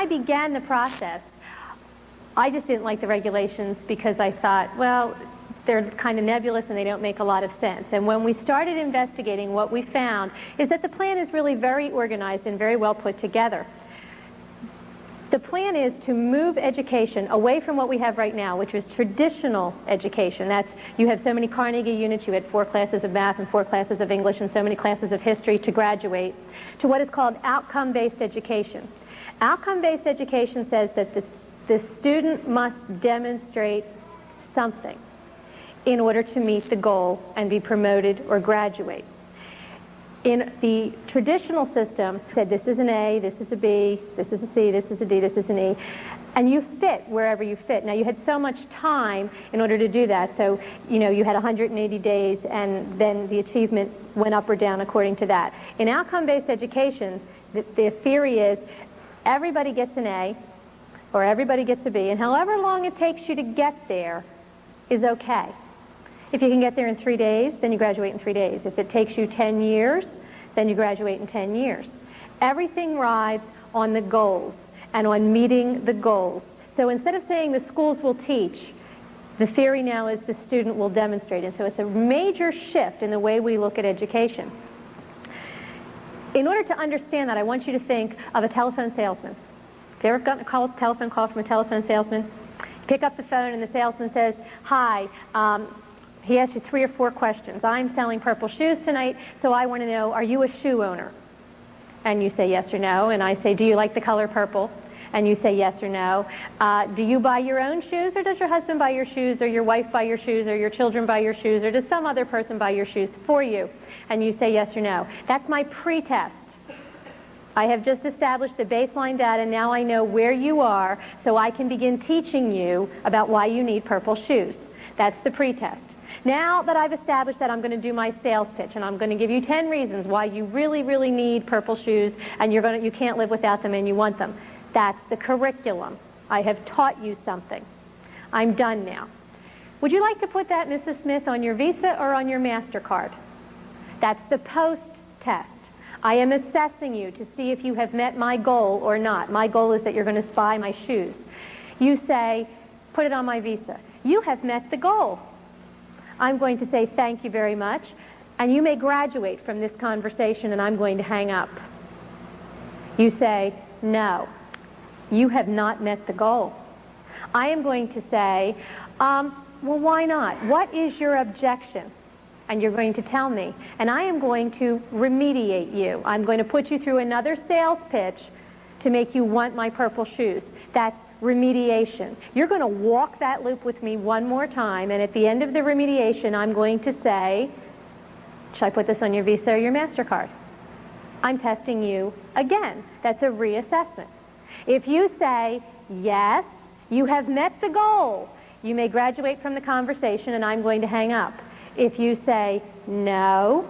I began the process, I just didn't like the regulations because I thought, well, they're kind of nebulous and they don't make a lot of sense. And when we started investigating, what we found is that the plan is really very organized and very well put together. The plan is to move education away from what we have right now, which is traditional education. That's, you have so many Carnegie units, you had 4 classes of math and 4 classes of English and so many classes of history to graduate, to what is called outcome-based education. Outcome-based education says that the student must demonstrate something in order to meet the goal and be promoted or graduate. In the traditional system, said this is an A, this is a B, this is a C, this is a D, this is an E, and you fit wherever you fit. Now, you had so much time in order to do that, so you had 180 days, and then the achievement went up or down according to that. In outcome-based education, the theory is everybody gets an A or everybody gets a B, and however long it takes you to get there is okay. If you can get there in 3 days, then you graduate in 3 days. If it takes you 10 years, then you graduate in 10 years. Everything rides on the goals and on meeting the goals. So instead of saying the schools will teach, the theory now is the student will demonstrate. And so it's a major shift in the way we look at education. In order to understand that, I want you to think of a telephone salesman. Have you ever gotten a telephone call from a telephone salesman? You pick up the phone and the salesman says, hi, he asks you 3 or 4 questions. I'm selling purple shoes tonight, so I want to know, are you a shoe owner? And you say yes or no, and I say, do you like the color purple? And you say yes or no. Do you buy your own shoes, or does your husband buy your shoes, or your wife buy your shoes, or your children buy your shoes, or does some other person buy your shoes for you? And you say yes or no. That's my pre-test. I have just established the baseline data. Now I know where you are, so I can begin teaching you about why you need purple shoes. That's the pre-test. Now that I've established that, I'm going to do my sales pitch, and I'm going to give you 10 reasons why you really, really need purple shoes, and you can't live without them and you want them. That's the curriculum. I have taught you something. I'm done now. Would you like to put that, Mrs. Smith, on your Visa or on your MasterCard? That's the post-test. I am assessing you to see if you have met my goal or not. My goal is that you're going to buy my shoes. You say, put it on my Visa. You have met the goal. I'm going to say thank you very much, and you may graduate from this conversation, and I'm going to hang up. You say, no, you have not met the goal. I am going to say, well, why not? What is your objection? And you're going to tell me, and I am going to remediate you. I'm going to put you through another sales pitch to make you want my purple shoes. That's remediation. You're going to walk that loop with me one more time, and at the end of the remediation, I'm going to say, should I put this on your Visa or your MasterCard? I'm testing you again. That's a reassessment. If you say, yes, you have met the goal, you may graduate from the conversation, and I'm going to hang up. If you say, no,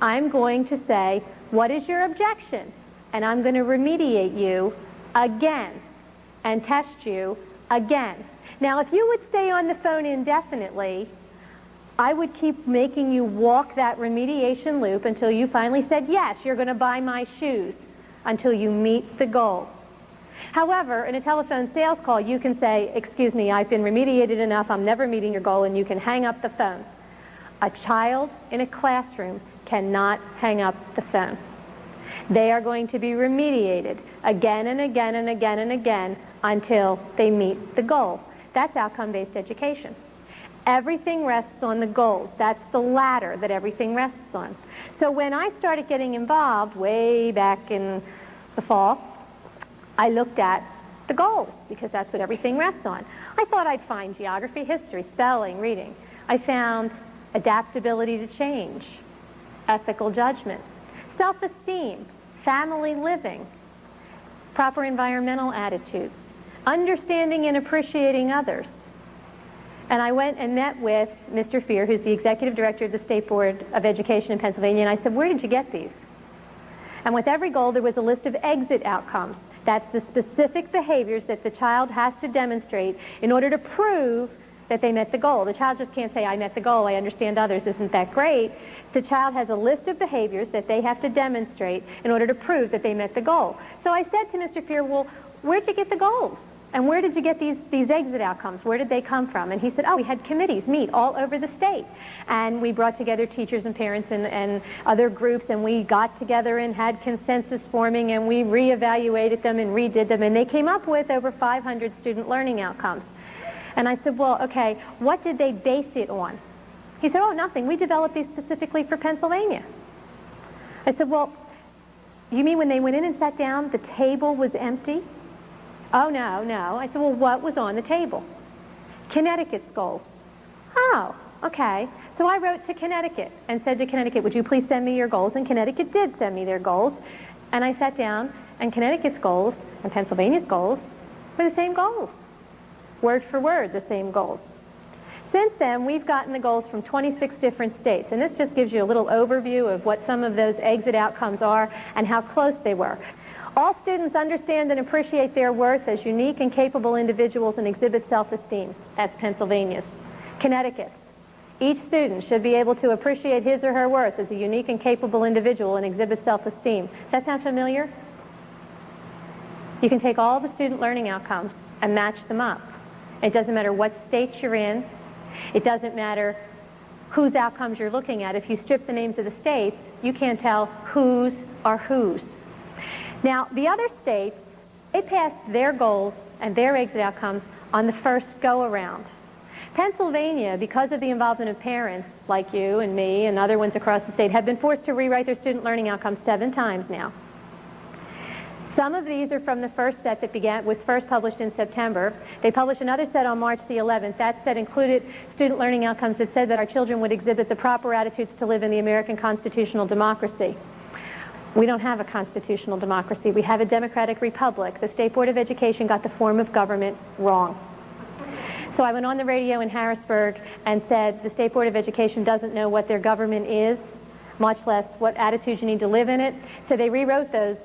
I'm going to say, what is your objection? And I'm going to remediate you again and test you again. Now, if you would stay on the phone indefinitely, I would keep making you walk that remediation loop until you finally said, yes, you're going to buy my shoes, until you meet the goal. However, in a telephone sales call, you can say, excuse me, I've been remediated enough, I'm never meeting your goal, and you can hang up the phone. A child in a classroom cannot hang up the phone. They are going to be remediated again and again and again and again until they meet the goal. That's outcome-based education. Everything rests on the goals. That's the ladder that everything rests on. So when I started getting involved way back in the fall, I looked at the goals because that's what everything rests on. I thought I'd find geography, history, spelling, reading. I found adaptability to change, ethical judgment, self-esteem, family living, proper environmental attitudes, understanding and appreciating others. And I went and met with Mr. Fear, who's the executive director of the State Board of Education in Pennsylvania, and I said, where did you get these? And with every goal, there was a list of exit outcomes. That's the specific behaviors that the child has to demonstrate in order to prove that they met the goal. The child just can't say, I met the goal, I understand others, isn't that great? The child has a list of behaviors that they have to demonstrate in order to prove that they met the goal. So I said to Mr. Fear, well, where'd you get the goals? And where did you get these exit outcomes? Where did they come from? And he said, oh, we had committees meet all over the state. And we brought together teachers and parents and other groups, and we got together and had consensus forming, and we reevaluated them and redid them, and they came up with over 500 student learning outcomes. And I said, well, okay, what did they base it on? He said, oh, nothing. We developed these specifically for Pennsylvania. I said, well, you mean when they went in and sat down, the table was empty? Oh, no, no. I said, well, what was on the table? Connecticut's goals. Oh, okay. So I wrote to Connecticut and said to Connecticut, would you please send me your goals? And Connecticut did send me their goals. And I sat down, and Connecticut's goals and Pennsylvania's goals were the same goals. Word for word, the same goals. Since then, we've gotten the goals from 26 different states. And this just gives you a little overview of what some of those exit outcomes are and how close they were. All students understand and appreciate their worth as unique and capable individuals and exhibit self-esteem. That's Pennsylvania's. Connecticut. Each student should be able to appreciate his or her worth as a unique and capable individual and exhibit self-esteem. Does that sound familiar? You can take all the student learning outcomes and match them up. It doesn't matter what state you're in. It doesn't matter whose outcomes you're looking at. If you strip the names of the states, you can't tell whose are whose. Now, the other states, they passed their goals and their exit outcomes on the first go-around. Pennsylvania, because of the involvement of parents like you and me and other ones across the state, have been forced to rewrite their student learning outcomes 7 times now. Some of these are from the first set that was first published in September. They published another set on March the 11th. That set included student learning outcomes that said that our children would exhibit the proper attitudes to live in the American constitutional democracy. We don't have a constitutional democracy. We have a democratic republic. The State Board of Education got the form of government wrong. So I went on the radio in Harrisburg and said the State Board of Education doesn't know what their government is, much less what attitudes you need to live in it. So they rewrote those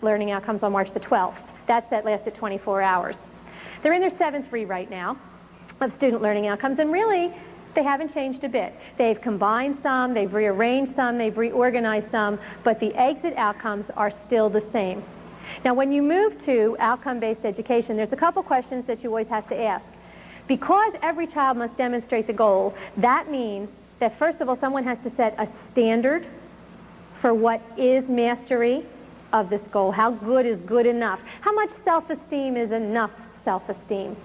learning outcomes on March the 12th. That set lasted 24 hours. They're in their 7th rewrite now of student learning outcomes, and really, they haven't changed a bit. They've combined some, they've rearranged some, they've reorganized some, but the exit outcomes are still the same. Now, when you move to outcome-based education, there's a couple questions that you always have to ask. Because every child must demonstrate the goal, that means that, first of all, someone has to set a standard for what is mastery of this goal. How good is good enough? How much self-esteem is enough self-esteem?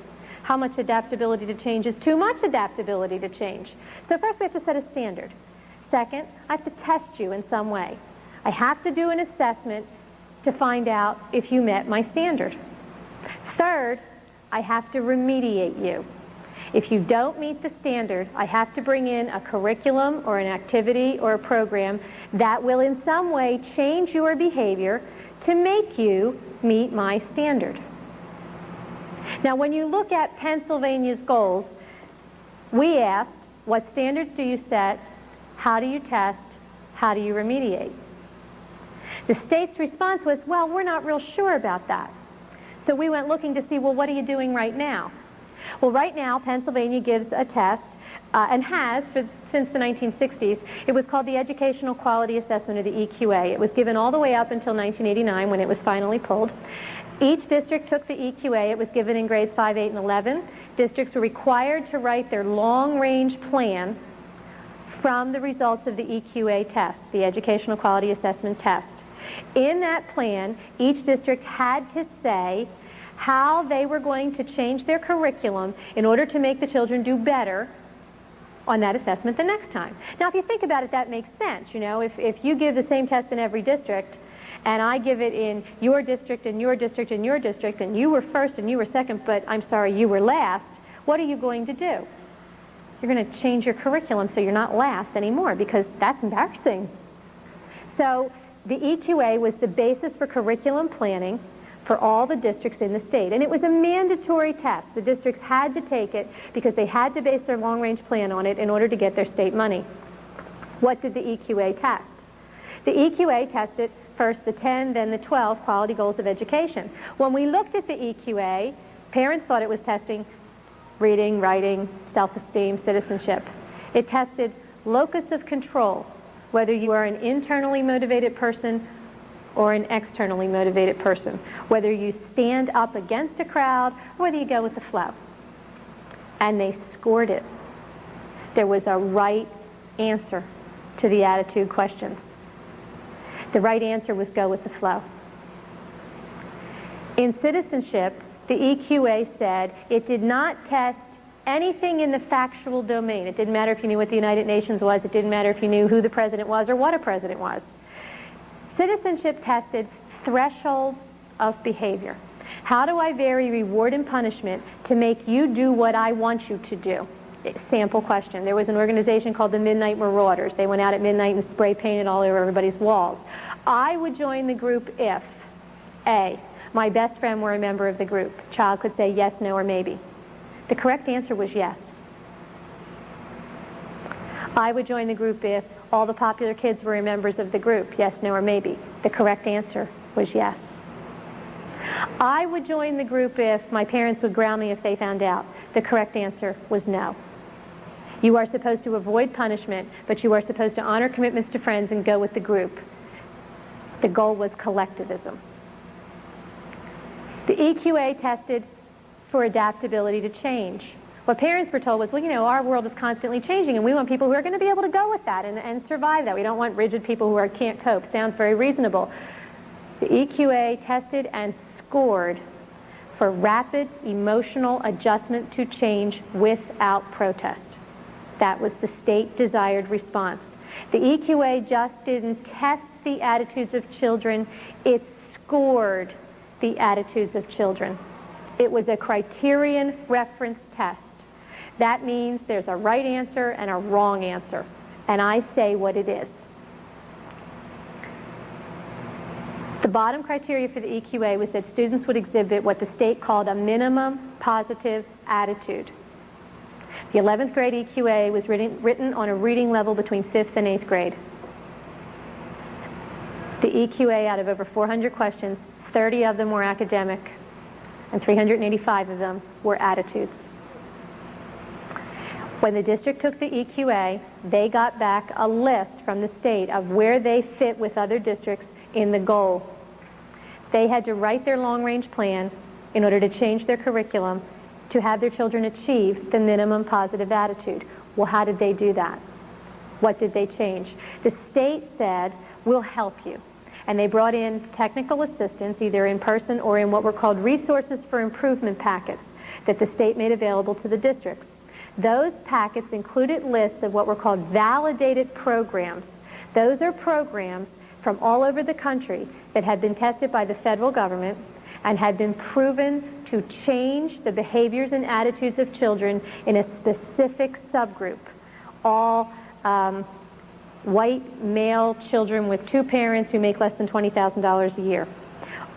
How much adaptability to change is too much adaptability to change? So first we have to set a standard. Second, I have to test you in some way. I have to do an assessment to find out if you met my standard. Third, I have to remediate you. If you don't meet the standard, I have to bring in a curriculum or an activity or a program that will in some way change your behavior to make you meet my standard. Now, when you look at Pennsylvania's goals, we asked, what standards do you set? How do you test? How do you remediate? The state's response was, well, we're not real sure about that. So we went looking to see, well, what are you doing right now? Well, right now, Pennsylvania gives a test, and has since the 1960s. It was called the Educational Quality Assessment, or the EQA. It was given all the way up until 1989 when it was finally pulled. Each district took the EQA. It was given in grades 5, 8, and 11. Districts were required to write their long-range plan from the results of the EQA test, the Educational Quality Assessment test. In that plan, each district had to say how they were going to change their curriculum in order to make the children do better on that assessment the next time. Now, if you think about it, that makes sense. You know, if you give the same test in every district, and I give it in your district and your district and your district, and you were first and you were second, but I'm sorry, you were last, what are you going to do? You're going to change your curriculum so you're not last anymore, because that's embarrassing. So the EQA was the basis for curriculum planning for all the districts in the state. And it was a mandatory test. The districts had to take it because they had to base their long-range plan on it in order to get their state money. What did the EQA test? The EQA tested first the 10, then the 12 quality goals of education. When we looked at the EQA, parents thought it was testing reading, writing, self-esteem, citizenship. It tested locus of control, whether you are an internally motivated person or an externally motivated person, whether you stand up against a crowd or whether you go with the flow. And they scored it. There was a right answer to the attitude questions. The right answer was go with the flow. In citizenship, the EQA said it did not test anything in the factual domain. It didn't matter if you knew what the United Nations was. It didn't matter if you knew who the president was or what a president was. Citizenship tested thresholds of behavior. How do I vary reward and punishment to make you do what I want you to do? Sample question. There was an organization called the Midnight Marauders. They went out at midnight and spray painted all over everybody's walls. I would join the group if A, my best friend were a member of the group. Child could say yes, no, or maybe. The correct answer was yes. I would join the group if all the popular kids were members of the group. Yes, no, or maybe. The correct answer was yes. I would join the group if my parents would ground me if they found out. The correct answer was no. You are supposed to avoid punishment, but you are supposed to honor commitments to friends and go with the group. The goal was collectivism. The EQA tested for adaptability to change. What parents were told was, well, you know, our world is constantly changing, and we want people who are going to be able to go with that and survive that. We don't want rigid people who can't cope. Sounds very reasonable. The EQA tested and scored for rapid emotional adjustment to change without protest. That was the state-desired response. The EQA just didn't test the attitudes of children, it scored the attitudes of children. It was a criterion reference test. That means there's a right answer and a wrong answer. And I say what it is. The bottom criteria for the EQA was that students would exhibit what the state called a minimum positive attitude. The 11th grade EQA was written on a reading level between 5th and 8th grade. The EQA, out of over 400 questions, 30 of them were academic, and 385 of them were attitudes. When the district took the EQA, they got back a list from the state of where they fit with other districts in the goal. They had to write their long-range plan in order to change their curriculum to have their children achieve the minimum positive attitude. Well, how did they do that? What did they change? The state said, we'll help you. And they brought in technical assistance, either in person or in what were called resources for improvement packets that the state made available to the districts. Those packets included lists of what were called validated programs. Those are programs from all over the country that had been tested by the federal government and had been proven to change the behaviors and attitudes of children in a specific subgroup. All white male children with two parents who make less than $20,000 a year.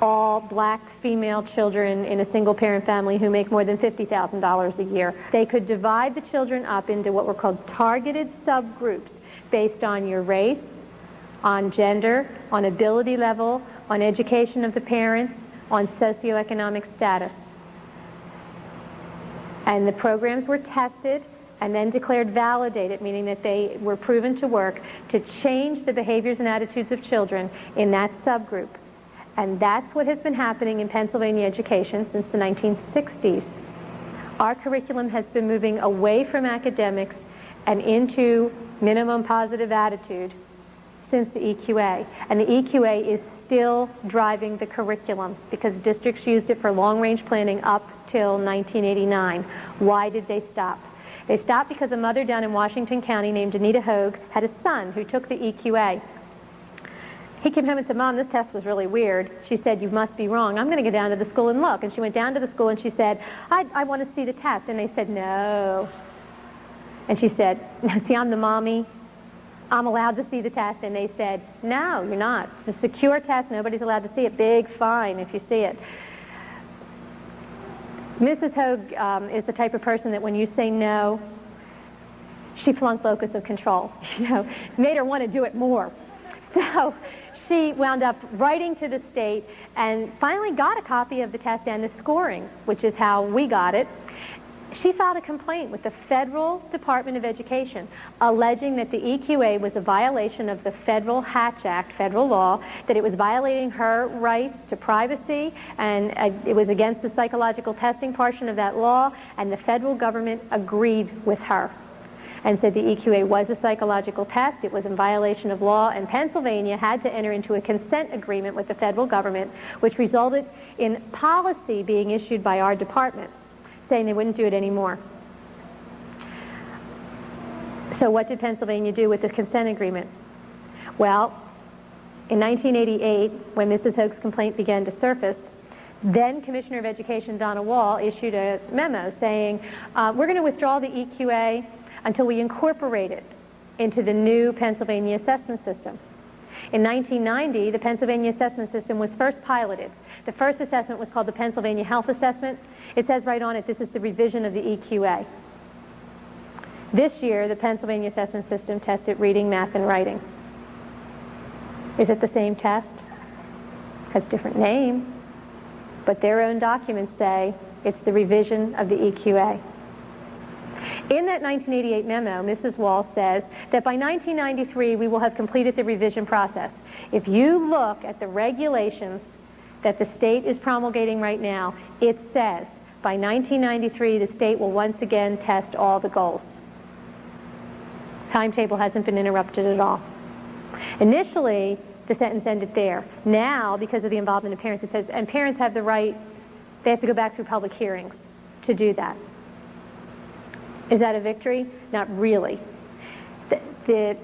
All black female children in a single parent family who make more than $50,000 a year. They could divide the children up into what were called targeted subgroups based on your race, on gender, on ability level, on education of the parents, on socioeconomic status. And the programs were tested and then declared validated, meaning that they were proven to work to change the behaviors and attitudes of children in that subgroup. And that's what has been happening in Pennsylvania education since the 1960s. Our curriculum has been moving away from academics and into minimum positive attitude since the EQA. And the EQA is still driving the curriculum because districts used it for long-range planning up till 1989. Why did they stop? They stopped because a mother down in Washington County named Anita Hogue had a son who took the EQA. He came home and said, Mom, this test was really weird. She said, you must be wrong. I'm going to go down to the school and look. And she went down to the school and she said, I want to see the test. And they said, no. And she said, see, I'm the mommy. I'm allowed to see the test. And they said, no, you're not. It's a secure test. Nobody's allowed to see it. Big fine if you see it. Mrs. Hogue is the type of person that when you say no, she flunked locus of control. You know, made her want to do it more. So she wound up writing to the state and finally got a copy of the test and the scoring, which is how we got it. She filed a complaint with the Federal Department of Education alleging that the EQA was a violation of the Federal Hatch Act, federal law, that it was violating her rights to privacy, and it was against the psychological testing portion of that law, and the federal government agreed with her and said the EQA was a psychological test, it was in violation of law, and Pennsylvania had to enter into a consent agreement with the federal government, which resulted in policy being issued by our department saying they wouldn't do it anymore. So what did Pennsylvania do with the consent agreement? Well, in 1988, when Mrs. Hoke's complaint began to surface, then Commissioner of Education Donna Wall issued a memo saying, we're going to withdraw the EQA until we incorporate it into the new Pennsylvania assessment system. In 1990, the Pennsylvania assessment system was first piloted. The first assessment was called the Pennsylvania Health Assessment. It says right on it, this is the revision of the EQA. This year, the Pennsylvania assessment system tested reading, math, and writing. Is it the same test? Has a different name, but their own documents say it's the revision of the EQA. In that 1988 memo, Mrs. Wall says that by 1993 we will have completed the revision process. If you look at the regulations that the state is promulgating right now, it says by 1993 the state will once again test all the goals. Timetable hasn't been interrupted at all. Initially, the sentence ended there. Now, because of the involvement of parents, it says, and parents have the right, they have to go back through public hearings to do that. Is that a victory? Not really. The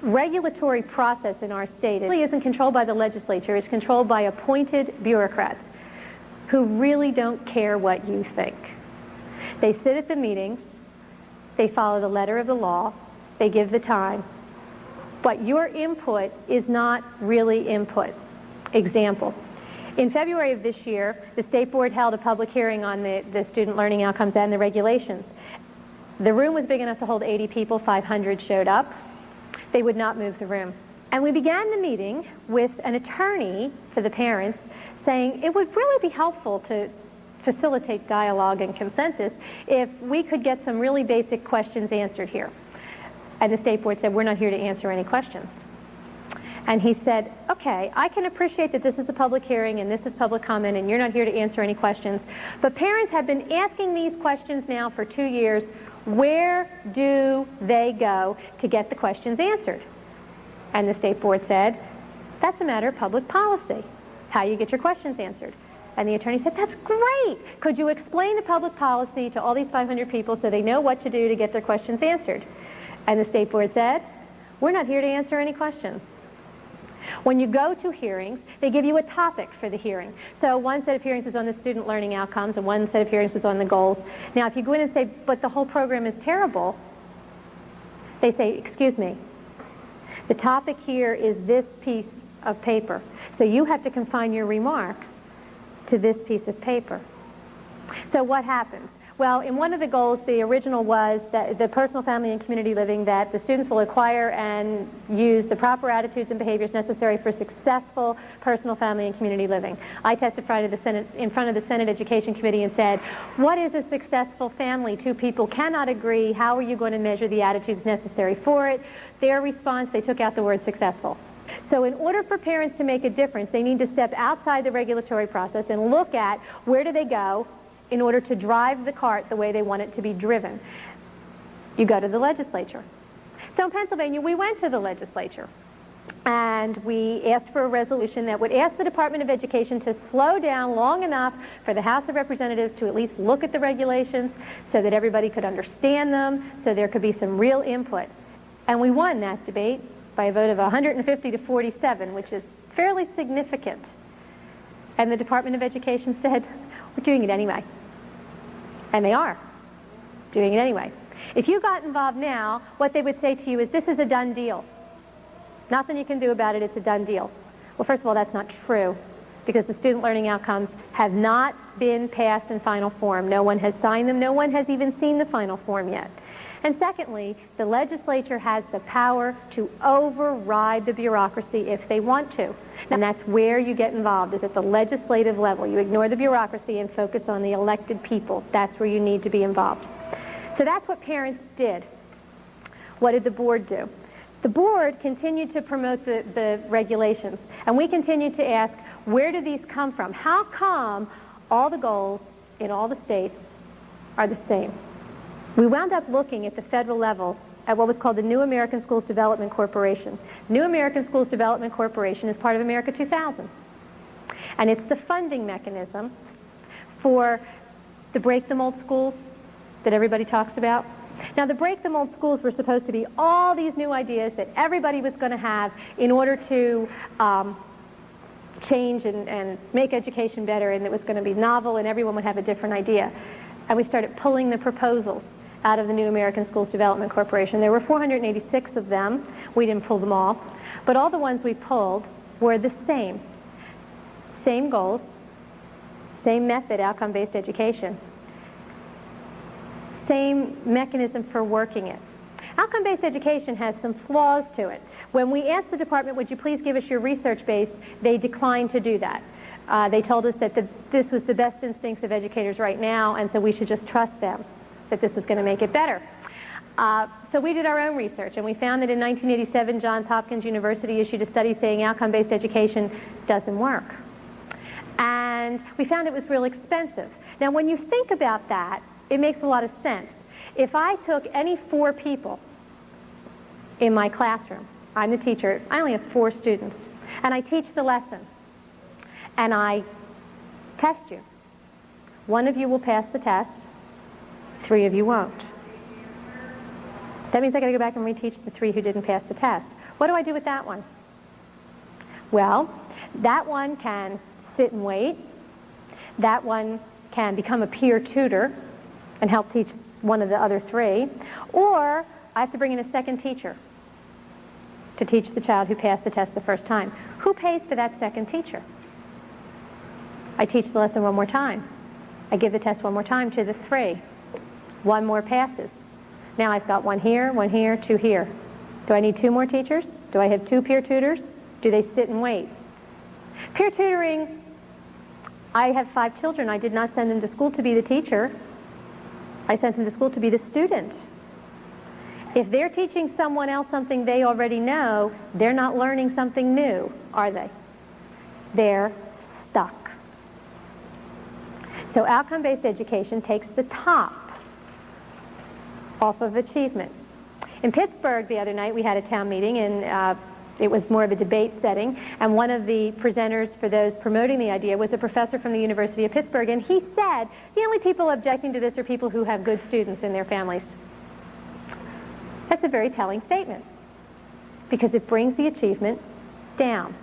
regulatory process in our state really isn't controlled by the legislature. It's controlled by appointed bureaucrats who really don't care what you think. They sit at the meetings, they follow the letter of the law, they give the time, but your input is not really input. Example. In February of this year, the State Board held a public hearing on the student learning outcomes and the regulations. The room was big enough to hold 80 people, 500 showed up. They would not move the room. And we began the meeting with an attorney for the parents saying it would really be helpful to facilitate dialogue and consensus if we could get some really basic questions answered here. And the State Board said, we're not here to answer any questions. And he said, okay, I can appreciate that this is a public hearing and this is public comment and you're not here to answer any questions, but parents have been asking these questions now for 2 years. Where do they go to get the questions answered? And the State Board said, that's a matter of public policy, how you get your questions answered. And the attorney said, that's great. Could you explain the public policy to all these 500 people so they know what to do to get their questions answered? And the State Board said, we're not here to answer any questions. When you go to hearings, they give you a topic for the hearing. So one set of hearings is on the student learning outcomes and one set of hearings is on the goals. Now if you go in and say, but the whole program is terrible, they say, excuse me, the topic here is this piece of paper. So you have to confine your remarks to this piece of paper. So what happens? Well, in one of the goals, the original was that the personal, family, and community living, that the students will acquire and use the proper attitudes and behaviors necessary for successful personal, family, and community living. I testified to the Senate, in front of the Senate Education Committee and said, what is a successful family? Two people cannot agree. How are you going to measure the attitudes necessary for it? Their response, they took out the word successful. So in order for parents to make a difference, they need to step outside the regulatory process and look at where do they go in order to drive the cart the way they want it to be driven. You go to the legislature. So in Pennsylvania, we went to the legislature and we asked for a resolution that would ask the Department of Education to slow down long enough for the House of Representatives to at least look at the regulations so that everybody could understand them, so there could be some real input. And we won that debate by a vote of 150 to 47, which is fairly significant. And the Department of Education said, we're doing it anyway. And they are doing it anyway. If you got involved now, what they would say to you is, this is a done deal. Nothing you can do about it, it's a done deal. Well, first of all, that's not true, because the student learning outcomes have not been passed in final form. No one has signed them. No one has even seen the final form yet. And secondly, the legislature has the power to override the bureaucracy if they want to. And that's where you get involved, is at the legislative level. You ignore the bureaucracy and focus on the elected people. That's where you need to be involved. So that's what parents did. What did the board do? The board continued to promote the regulations, and we continued to ask, where do these come from? How come all the goals in all the states are the same? We wound up looking at the federal level at what was called the New American Schools Development Corporation. New American Schools Development Corporation is part of America 2000, and it's the funding mechanism for the Break the Mold schools that everybody talks about. Now, the Break the Mold schools were supposed to be all these new ideas that everybody was going to have in order to change and make education better, and it was going to be novel and everyone would have a different idea. And we started pulling the proposals out of the New American Schools Development Corporation. There were 486 of them. We didn't pull them all. But all the ones we pulled were the same. Same goals, same method, outcome-based education. Same mechanism for working it. Outcome-based education has some flaws to it. When we asked the department, would you please give us your research base, they declined to do that. They told us that this was the best instincts of educators right now, and so we should just trust them, that this was going to make it better. So we did our own research, and we found that in 1987, Johns Hopkins University issued a study saying outcome-based education doesn't work. And we found it was real expensive. Now, when you think about that, it makes a lot of sense. If I took any 4 people in my classroom, I'm the teacher, I only have 4 students, and I teach the lesson, and I test you. 1 of you will pass the test, 3 of you won't. That means I got to go back and reteach the 3 who didn't pass the test. What do I do with that one? Well, that one can sit and wait. That one can become a peer tutor and help teach one of the other 3. Or I have to bring in a second teacher to teach the child who passed the test the first time. Who pays for that second teacher? I teach the lesson 1 more time. I give the test 1 more time to the 3. 1 more passes. Now I've got 1 here, 2 here. Do I need 2 more teachers? Do I have 2 peer tutors? Do they sit and wait? Peer tutoring, I have 5 children. I did not send them to school to be the teacher. I sent them to school to be the student. If they're teaching someone else something they already know, they're not learning something new, are they? They're stuck. So outcome-based education takes the top off of achievement. In Pittsburgh the other night, we had a town meeting, and it was more of a debate setting, and one of the presenters for those promoting the idea was a professor from the University of Pittsburgh, and he said the only people objecting to this are people who have good students in their families. That's a very telling statement, because it brings the achievement down.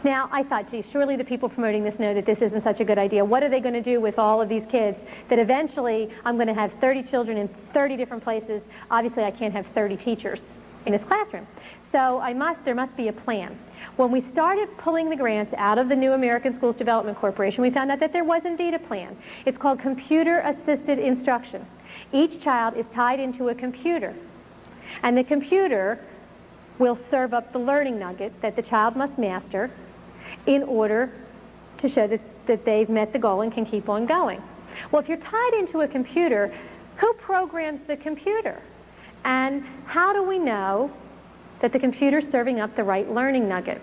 Now, I thought, gee, surely the people promoting this know that this isn't such a good idea. What are they going to do with all of these kids that eventually I'm going to have 30 children in 30 different places? Obviously, I can't have 30 teachers in this classroom. So there must be a plan. When we started pulling the grants out of the New American Schools Development Corporation, we found out that there was indeed a plan. It's called computer-assisted instruction. Each child is tied into a computer, and the computer will serve up the learning nugget that the child must master in order to show that they've met the goal and can keep on going. Well, if you're tied into a computer, who programs the computer? And how do we know that the computer's serving up the right learning nugget?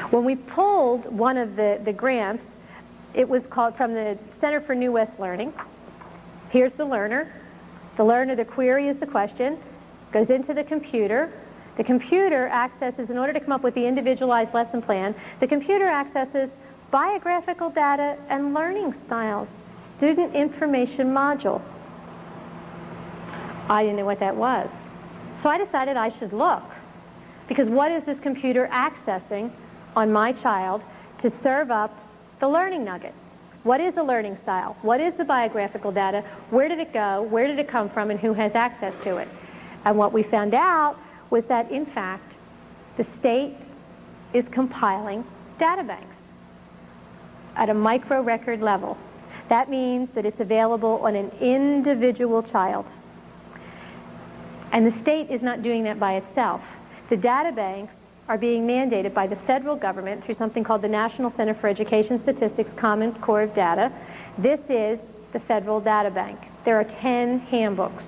When we pulled one of the grants, it was called from the Center for New West Learning. Here's the learner. The query is the question, goes into the computer. The computer accesses, in order to come up with the individualized lesson plan, the computer accesses biographical data and learning styles, student information module. I didn't know what that was. So I decided I should look, because what is this computer accessing on my child to serve up the learning nugget? What is a learning style? What is the biographical data? Where did it go? Where did it come from? And who has access to it? And what we found out was that, in fact, the state is compiling data banks at a micro record level. That means that it's available on an individual child. And the state is not doing that by itself. The data banks are being mandated by the federal government through something called the National Center for Education Statistics Common Core of Data. This is the federal data bank. There are 10 handbooks.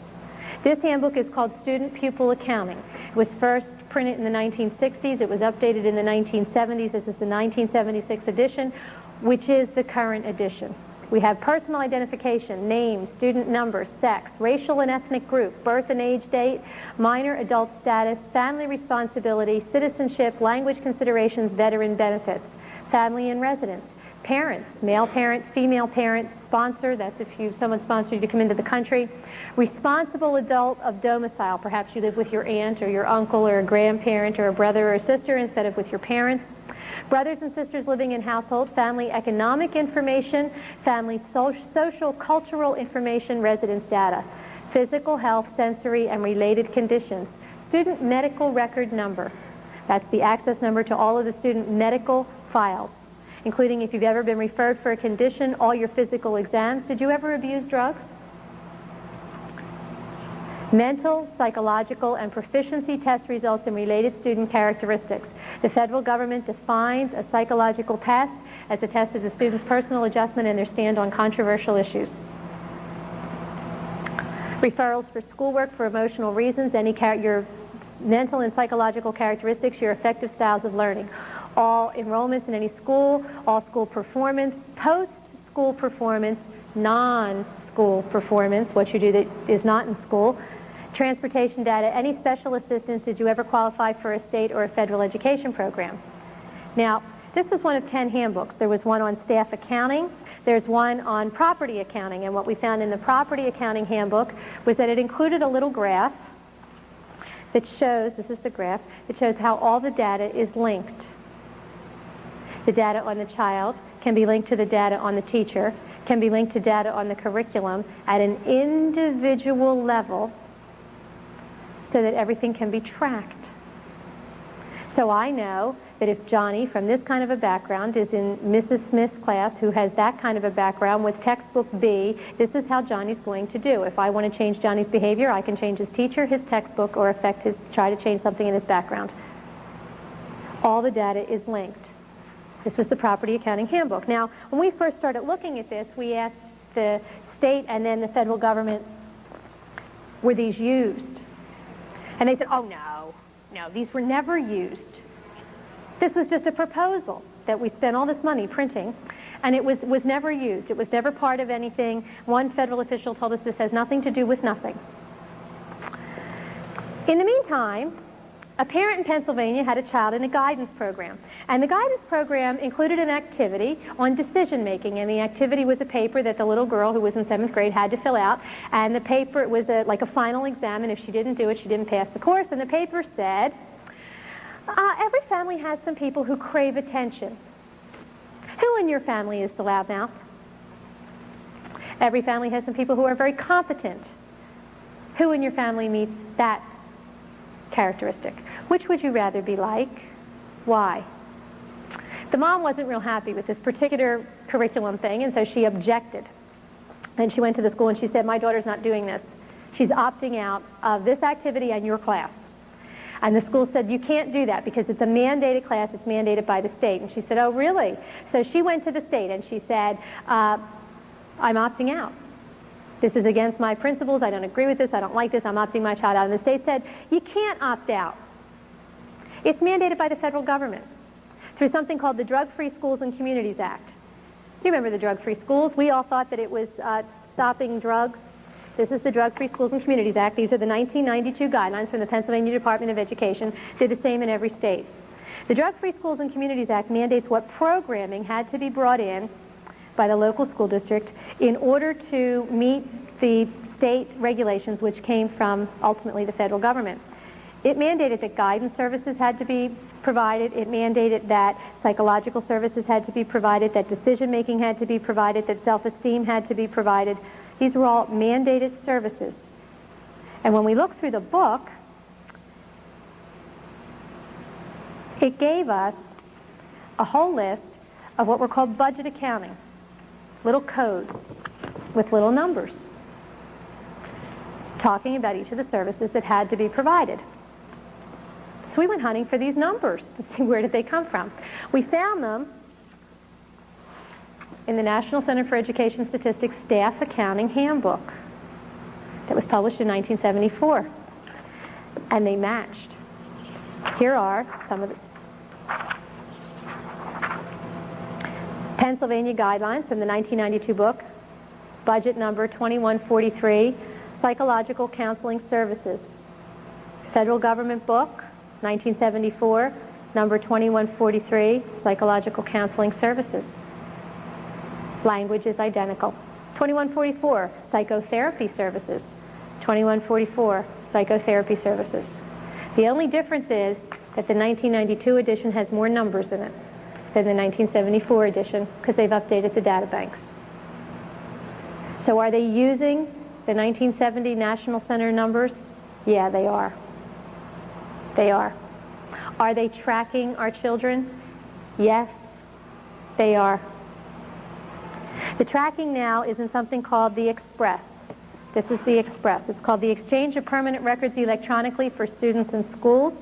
This handbook is called Student Pupil Accounting. It was first printed in the 1960s. It was updated in the 1970s. This is the 1976 edition, which is the current edition. We have personal identification, name, student number, sex, racial and ethnic group, birth and age date, minor adult status, family responsibility, citizenship, language considerations, veteran benefits, family and residence, parents, male parent, female parent, sponsor, that's if someone sponsored you to come into the country, responsible adult of domicile, perhaps you live with your aunt or your uncle or a grandparent or a brother or a sister instead of with your parents, brothers and sisters living in household, family economic information, family social, cultural information, residence data, physical health, sensory, and related conditions, student medical record number. That's the access number to all of the student medical files, including if you've ever been referred for a condition, all your physical exams. Did you ever abuse drugs? Mental, psychological, and proficiency test results and related student characteristics. The federal government defines a psychological test as a test of the student's personal adjustment and their stand on controversial issues. Referrals for schoolwork for emotional reasons, your mental and psychological characteristics, your effective styles of learning. All enrollments in any school, all school performance, post-school performance, non-school performance, what you do that is not in school, transportation data, any special assistance, did you ever qualify for a state or a federal education program? Now, this is one of 10 handbooks. There was one on staff accounting, there's one on property accounting, and what we found in the property accounting handbook was that it included a little graph that shows, this is the graph, that shows how all the data is linked. The data on the child can be linked to the data on the teacher, can be linked to data on the curriculum at an individual level so that everything can be tracked. So I know that if Johnny from this kind of a background is in Mrs. Smith's class who has that kind of a background with textbook B, this is how Johnny's going to do. If I want to change Johnny's behavior, I can change his teacher, his textbook, or try to change something in his background. All the data is linked. This was the Property Accounting Handbook. Now, when we first started looking at this, we asked the state and then the federal government, were these used? And they said, oh, no, these were never used. This was just a proposal that we spent all this money printing, and it was never used. It was never part of anything. One federal official told us this has nothing to do with nothing. In the meantime, a parent in Pennsylvania had a child in a guidance program. And the guidance program included an activity on decision making. And the activity was a paper that the little girl who was in 7th grade had to fill out. And the paper, it was like a final exam. And if she didn't do it, she didn't pass the course. And the paper said, every family has some people who crave attention. Who in your family is the loudmouth? Every family has some people who are very competent. Who in your family meets that characteristic? Which would you rather be like? Why? The mom wasn't real happy with this particular curriculum thing, and so she objected. And she went to the school and she said, my daughter's not doing this. She's opting out of this activity and your class. And the school said, you can't do that because it's a mandated class, it's mandated by the state. And she said, oh, really? So she went to the state and she said, I'm opting out. This is against my principles, I don't agree with this, I don't like this, I'm opting my child out. And the state said, you can't opt out. It's mandated by the federal government through something called the Drug-Free Schools and Communities Act. You remember the Drug-Free Schools? We all thought that it was stopping drugs. This is the Drug-Free Schools and Communities Act. These are the 1992 guidelines from the Pennsylvania Department of Education. They're the same in every state. The Drug-Free Schools and Communities Act mandates what programming had to be brought in by the local school district in order to meet the state regulations which came from ultimately the federal government. It mandated that guidance services had to be provided. It mandated that psychological services had to be provided, that decision-making had to be provided, that self-esteem had to be provided. These were all mandated services. And when we look through the book, it gave us a whole list of what were called budget accounting. little codes with little numbers talking about each of the services that had to be provided. So we went hunting for these numbers to see where did they come from. We found them in the National Center for Education Statistics Staff Accounting Handbook that was published in 1974. And they matched. Here are some of the Pennsylvania guidelines from the 1992 book, budget number 2143, Psychological Counseling Services. Federal government book, 1974, number 2143, Psychological Counseling Services. Language is identical. 2144, Psychotherapy Services. 2144, Psychotherapy Services. The only difference is that the 1992 edition has more numbers in it than the 1974 edition because they've updated the data banks. So are they using the 1970 National Center numbers? Yeah, they are. They are. Are they tracking our children? Yes, they are. The tracking now is in something called the Express. This is the Express. It's called the Exchange of Permanent Records Electronically for Students in Schools.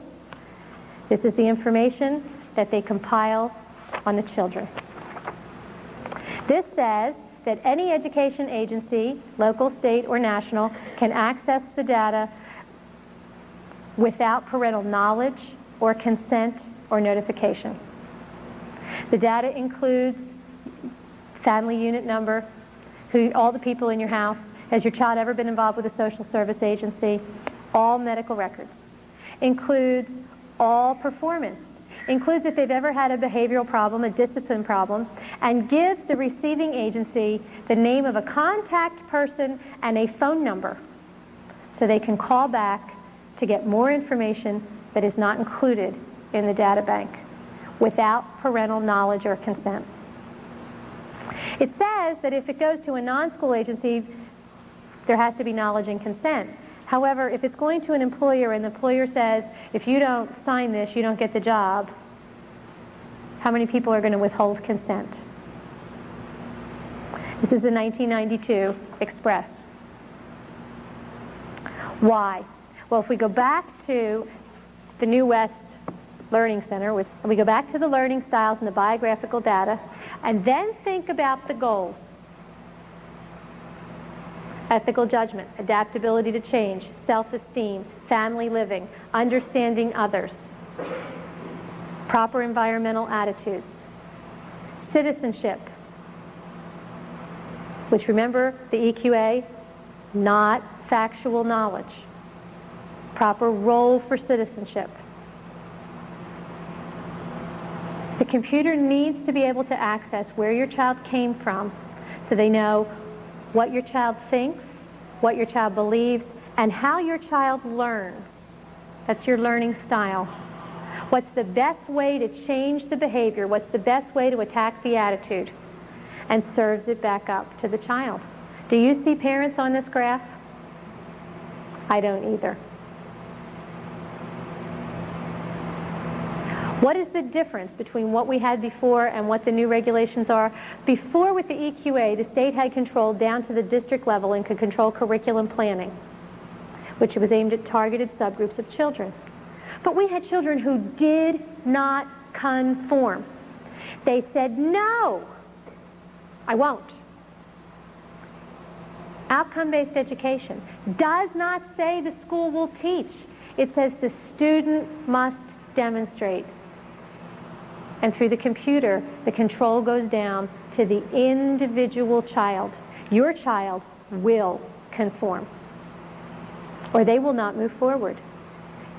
This is the information that they compile on the children. This says that any education agency, local, state, or national, can access the data without parental knowledge or consent or notification. The data includes family unit number, all the people in your house, has your child ever been involved with a social service agency, all medical records, includes all performance, includes if they've ever had a behavioral problem, a discipline problem, and gives the receiving agency the name of a contact person and a phone number so they can call back to get more information that is not included in the data bank without parental knowledge or consent. It says that if it goes to a non-school agency, there has to be knowledge and consent. However, if it's going to an employer and the employer says, if you don't sign this, you don't get the job, how many people are going to withhold consent? This is the 1992 Express. Why? Well, if we go back to the New West Learning Center, we go back to the learning styles and the biographical data, and then think about the goals. Ethical judgment, adaptability to change, self-esteem, family living, understanding others, proper environmental attitudes, citizenship, which, remember, the EQA, not factual knowledge, proper role for citizenship. The computer needs to be able to access where your child came from so they know what your child thinks, what your child believes, and how your child learns. That's your learning style. What's the best way to change the behavior? What's the best way to attack the attitude? And serves it back up to the child. Do you see parents on this graph? I don't either. What is the difference between what we had before and what the new regulations are? Before, with the EQA, the state had control down to the district level and could control curriculum planning, which was aimed at targeted subgroups of children. But we had children who did not conform. They said, no, I won't. Outcome-based education does not say the school will teach. It says the student must demonstrate. And through the computer, the control goes down to the individual child. Your child will conform, or they will not move forward.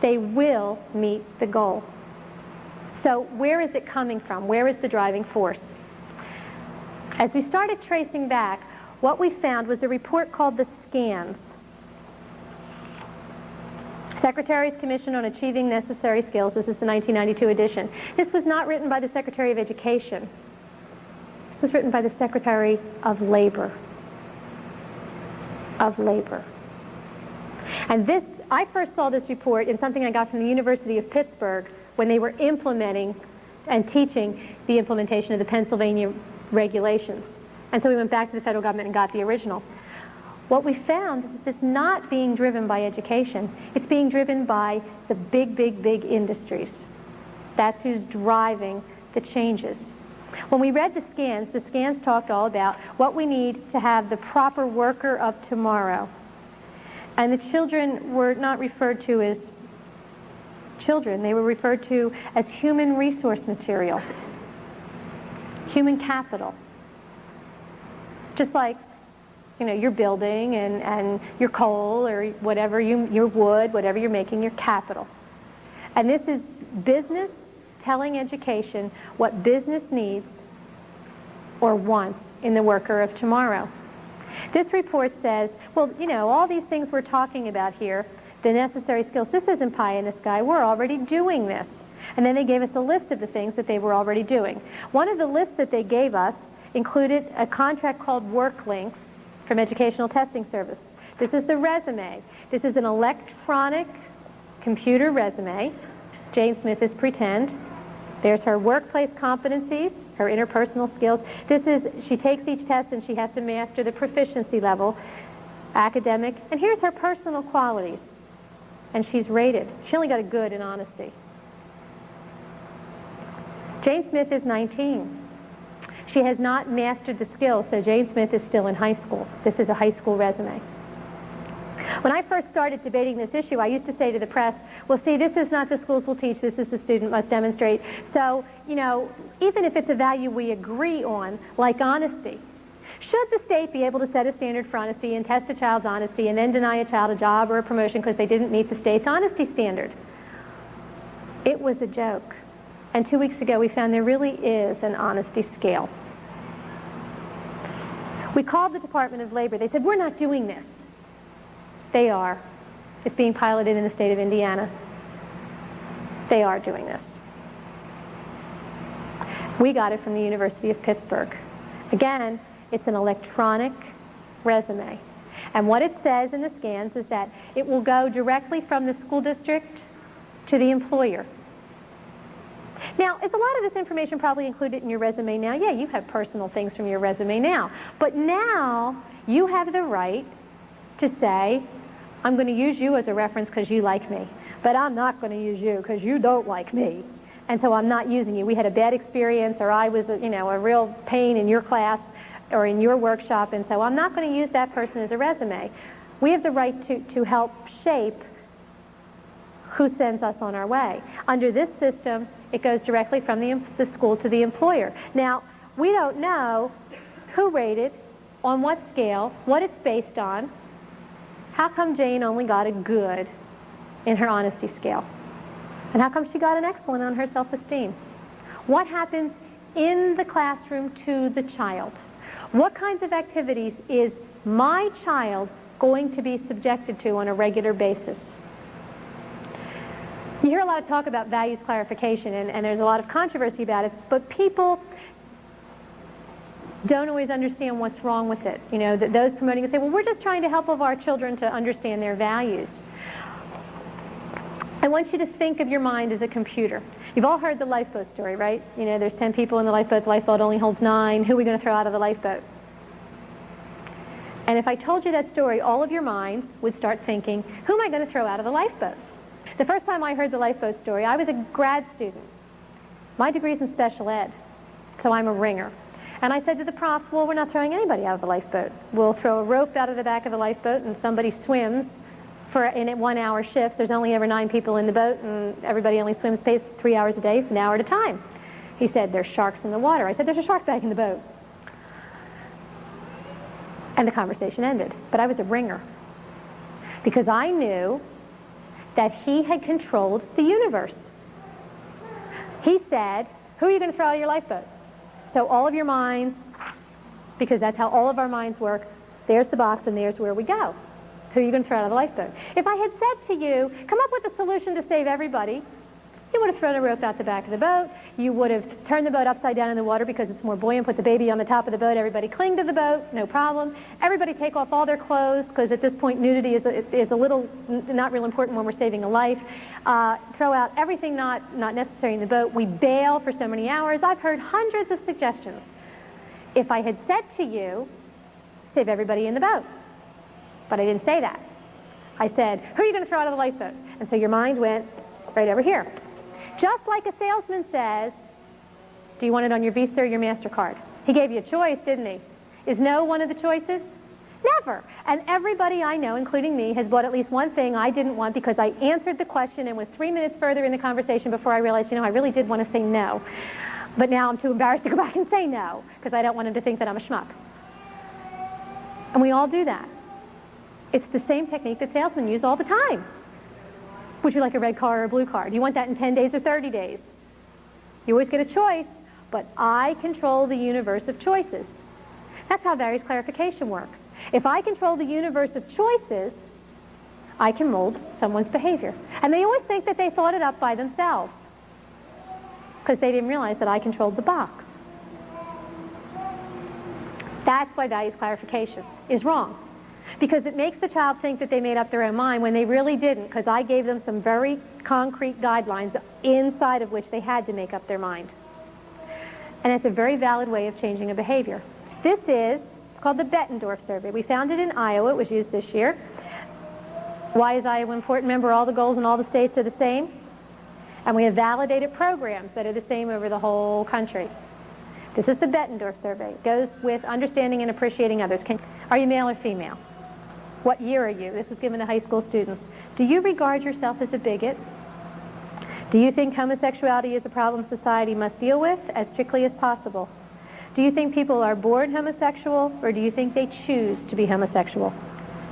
They will meet the goal. So where is it coming from? Where is the driving force? As we started tracing back, what we found was a report called the SCANS, Secretary's Commission on Achieving Necessary Skills. This is the 1992 edition. This was not written by the Secretary of Education. This was written by the Secretary of Labor. And this, I first saw this report in something I got from the University of Pittsburgh when they were implementing and teaching the implementation of the Pennsylvania regulations. And so we went back to the federal government and got the original. What we found is that it's not being driven by education. It's being driven by the big, big, big industries. That's who's driving the changes. When we read the scans talked all about what we need to have the proper worker of tomorrow. And the children were not referred to as children. They were referred to as human resource material, human capital. Just like, you know, your building and your coal or whatever, your wood, whatever you're making, your capital. And this is business telling education what business needs or wants in the worker of tomorrow. This report says, well, you know, all these things we're talking about here, the necessary skills, this isn't pie in the sky. We're already doing this. And then they gave us a list of the things that they were already doing. One of the lists that they gave us included a contract called WorkLinks from Educational Testing Service. This is the resume. This is an electronic computer resume. Jane Smith is pretend. There's her workplace competencies, her interpersonal skills. She takes each test and she has to master the proficiency level, academic, and here's her personal qualities. And she's rated. She only got a good in honesty. Jane Smith is 19. She has not mastered the skills, so Jane Smith is still in high school. This is a high school resume. When I first started debating this issue, I used to say to the press, well, see, this is not the schools will teach, this is the student must demonstrate. So, you know, even if it's a value we agree on, like honesty, should the state be able to set a standard for honesty and test a child's honesty and then deny a child a job or a promotion because they didn't meet the state's honesty standard? It was a joke. And 2 weeks ago, we found there really is an honesty scale. We called the Department of Labor. They said, we're not doing this. They are. It's being piloted in the state of Indiana. They are doing this. We got it from the University of Pittsburgh. Again, it's an electronic resume. And what it says in the scans is that it will go directly from the school district to the employer. Now, is a lot of this information probably included in your resume now? Yeah, you have personal things from your resume now. But now, you have the right to say, I'm going to use you as a reference because you like me. But I'm not going to use you because you don't like me. And so I'm not using you. We had a bad experience, or I was, a real pain in your class or in your workshop, and so I'm not going to use that person as a resume. We have the right to help shape who sends us on our way. Under this system, it goes directly from the school to the employer. Now, we don't know who rated, on what scale, what it's based on. How come Jane only got a good in her honesty scale? And how come she got an excellent on her self-esteem? What happens in the classroom to the child? What kinds of activities is my child going to be subjected to on a regular basis? You hear a lot of talk about values clarification, and there's a lot of controversy about it, but people don't always understand what's wrong with it. You know, those promoting it say, well, we're just trying to help of our children to understand their values. I want you to think of your mind as a computer. You've all heard the lifeboat story, right? You know, there's 10 people in the lifeboat only holds 9. Who are we going to throw out of the lifeboat? And if I told you that story, all of your minds would start thinking, who am I going to throw out of the lifeboat? The first time I heard the lifeboat story, I was a grad student. My degree's in special ed, so I'm a ringer. And I said to the prof, well, we're not throwing anybody out of the lifeboat. We'll throw a rope out of the back of the lifeboat and somebody swims in a 1-hour shift. There's only ever 9 people in the boat and everybody only swims 3 hours a day for an hour at a time. He said, there's sharks in the water. I said, there's a shark back in the boat. And the conversation ended. But I was a ringer because I knew that he had controlled the universe. He said, who are you going to throw out of your lifeboat? So all of your minds, because that's how all of our minds work, there's the box and there's where we go. Who are you going to throw out of the lifeboat? If I had said to you, come up with a solution to save everybody, you would have thrown a rope out the back of the boat. You would have turned the boat upside down in the water because it's more buoyant, put the baby on the top of the boat, everybody cling to the boat, no problem. Everybody take off all their clothes because at this point nudity is a little not real important when we're saving a life. Throw out everything not necessary in the boat. We bail for so many hours. I've heard hundreds of suggestions. If I had said to you, save everybody in the boat, but I didn't say that. I said, who are you going to throw out of the lifeboat? And so your mind went right over here. Just like a salesman says, do you want it on your Visa or your MasterCard? He gave you a choice, didn't he? Is no one of the choices? Never. And everybody I know, including me, has bought at least one thing I didn't want because I answered the question and was 3 minutes further in the conversation before I realized, I really did want to say no. But now I'm too embarrassed to go back and say no because I don't want him to think that I'm a schmuck. And we all do that. It's the same technique that salesmen use all the time. Would you like a red car or a blue car? Do you want that in 10 days or 30 days? You always get a choice, but I control the universe of choices. That's how various clarification works. If I control the universe of choices, I can mold someone's behavior. And they always think that they thought it up by themselves because they didn't realize that I controlled the box. That's why values clarification is wrong. Because it makes the child think that they made up their own mind when they really didn't, because I gave them some very concrete guidelines inside of which they had to make up their mind. And it's a very valid way of changing a behavior. This is called the Bettendorf survey. We found it in Iowa. It was used this year. Why is Iowa important? Remember, all the goals in all the states are the same. And we have validated programs that are the same over the whole country. This is the Bettendorf survey. It goes with understanding and appreciating others. Are you male or female? What year are you? This was given to high school students. Do you regard yourself as a bigot? Do you think homosexuality is a problem society must deal with as strictly as possible? Do you think people are born homosexual, or do you think they choose to be homosexual?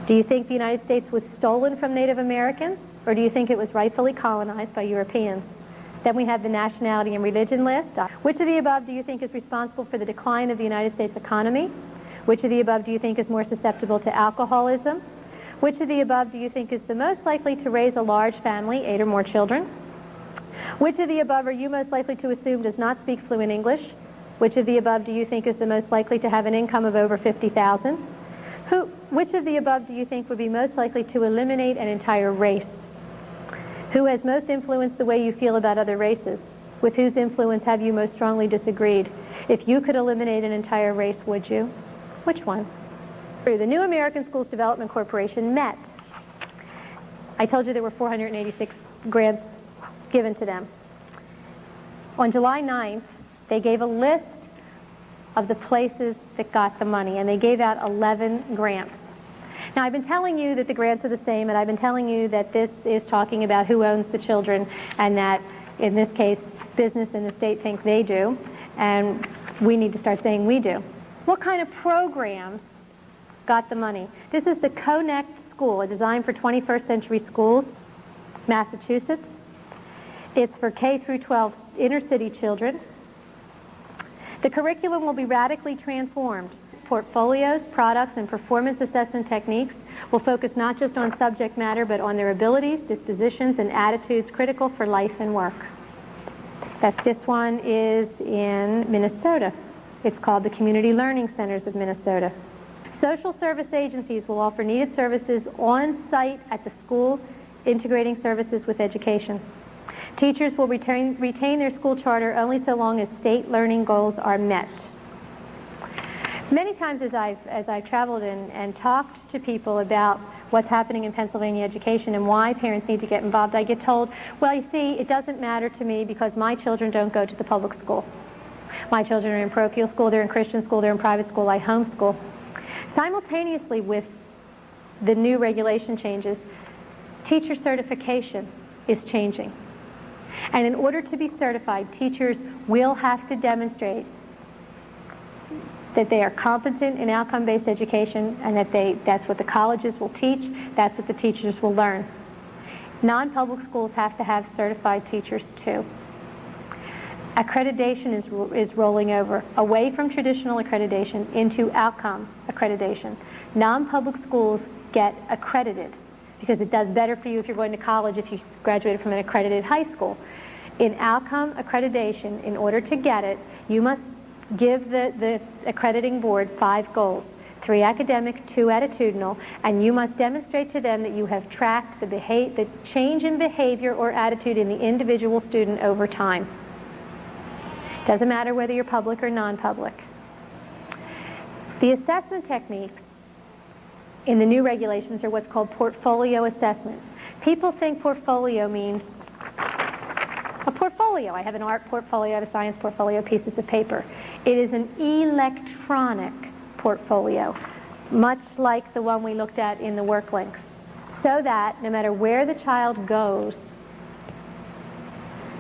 Do you think the United States was stolen from Native Americans, or do you think it was rightfully colonized by Europeans? Then we have the nationality and religion list. Which of the above do you think is responsible for the decline of the United States economy? Which of the above do you think is more susceptible to alcoholism? Which of the above do you think is the most likely to raise a large family, 8 or more children? Which of the above are you most likely to assume does not speak fluent English? Which of the above do you think is the most likely to have an income of over $50,000? Which of the above do you think would be most likely to eliminate an entire race? Who has most influenced the way you feel about other races? With whose influence have you most strongly disagreed? If you could eliminate an entire race, would you? Which one? The New American Schools Development Corporation met. I told you there were 486 grants given to them. On July 9th, they gave a list of the places that got the money, and they gave out 11 grants. Now, I've been telling you that the grants are the same, and I've been telling you that this is talking about who owns the children, and that, in this case, business and the state think they do, and we need to start saying we do. What kind of programs got the money? This is the Connect School, a design for 21st century schools, Massachusetts. It's for K through 12 inner city children. The curriculum will be radically transformed. Portfolios, products, and performance assessment techniques will focus not just on subject matter, but on their abilities, dispositions, and attitudes critical for life and work. This one is in Minnesota. It's called the Community Learning Centers of Minnesota. Social service agencies will offer needed services on site at the school, integrating services with education. Teachers will retain their school charter only so long as state learning goals are met. Many times as I've traveled and talked to people about what's happening in Pennsylvania education and why parents need to get involved, I get told, well, you see, it doesn't matter to me because my children don't go to the public school. My children are in parochial school, they're in Christian school, they're in private school, I homeschool. Simultaneously with the new regulation changes, teacher certification is changing. And in order to be certified, teachers will have to demonstrate that they are competent in outcome-based education and that that's what the colleges will teach, that's what the teachers will learn. Non-public schools have to have certified teachers too. Accreditation is rolling over away from traditional accreditation into outcome accreditation. Non-public schools get accredited because it does better for you if you're going to college if you graduated from an accredited high school. In outcome accreditation, in order to get it, you must give the accrediting board 5 goals, 3 academic, 2 attitudinal, and you must demonstrate to them that you have tracked the change in behavior or attitude in the individual student over time. Doesn't matter whether you're public or non-public. The assessment techniques in the new regulations are what's called portfolio assessments. People think portfolio means a portfolio. I have an art portfolio, I have a science portfolio, pieces of paper. It is an electronic portfolio, much like the one we looked at in the work links, so that no matter where the child goes,